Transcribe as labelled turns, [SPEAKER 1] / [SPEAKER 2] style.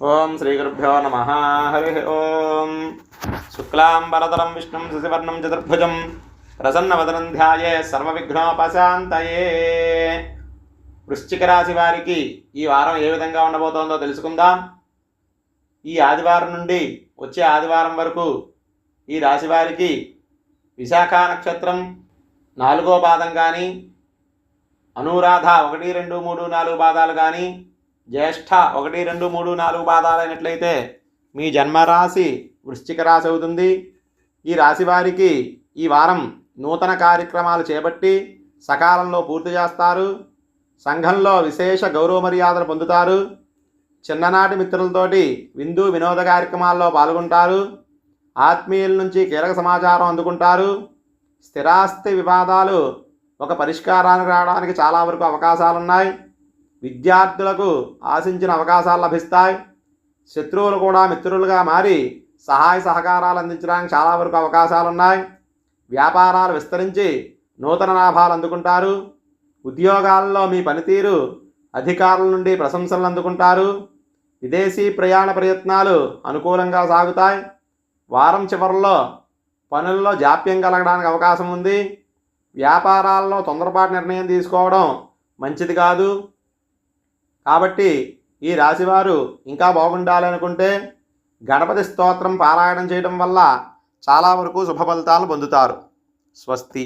[SPEAKER 1] ఓం శ్రీ గురుభ్యో నమః. హరి ఓం. శుక్లాంబరధరం విష్ణుం శశివర్ణం చతుర్భుజం ప్రసన్నవదనం ధ్యాయే సర్వవిఘ్నోపశాంతయే. వృశ్చిక రాశి వారికి ఈ వారం ఏ విధంగా ఉండబోతోందో తెలుసుకుందాం. ఈ ఆదివారం నుండి వచ్చే ఆదివారం వరకు ఈ రాశి వారికి విశాఖ నక్షత్రం 4వ పాదం కానీ, అనురాధ 1, 2, 3, 4 పాదాలు కానీ, జ్యేష్ఠ 1, 2, 3, 4 పాదాలు అయినట్లయితే మీ జన్మరాశి వృశ్చిక రాశి అవుతుంది. ఈ రాశి వారికి ఈ వారం నూతన కార్యక్రమాలు చేపట్టి సకాలంలో పూర్తి చేస్తారు. సంఘంలో విశేష గౌరవ మర్యాదలు పొందుతారు. చిన్ననాటి మిత్రులతోటి విందు వినోద కార్యక్రమాల్లో పాల్గొంటారు. ఆత్మీయుల నుంచి కీలక సమాచారం అందుకుంటారు. స్థిరాస్తి వివాదాలు ఒక పరిష్కారానికి రావడానికి చాలా వరకు అవకాశాలున్నాయి. విద్యార్థులకు ఆశించిన అవకాశాలు లభిస్తాయి. శత్రువులు కూడా మిత్రులుగా మారి సహాయ సహకారాలు అందించడానికి చాలా వరకు అవకాశాలున్నాయి. వ్యాపారాలు విస్తరించి నూతన లాభాలు అందుకుంటారు. ఉద్యోగాల్లో మీ పనితీరు అధికారుల నుండి ప్రశంసలు అందుకుంటారు. విదేశీ ప్రయాణ ప్రయత్నాలు అనుకూలంగా సాగుతాయి. వారం చివరిలో పనుల్లో జాప్యం కలగడానికి అవకాశం ఉంది. వ్యాపారాల్లో తొందరపాటు నిర్ణయం తీసుకోవడం మంచిది కాదు. కాబట్టి ఈ రాశివారు ఇంకా బాగుండాలనుకుంటే గణపతి స్తోత్రం పారాయణం చేయడం వల్ల చాలా వరకు శుభ ఫలితాలు పొందుతారు. స్వస్తి.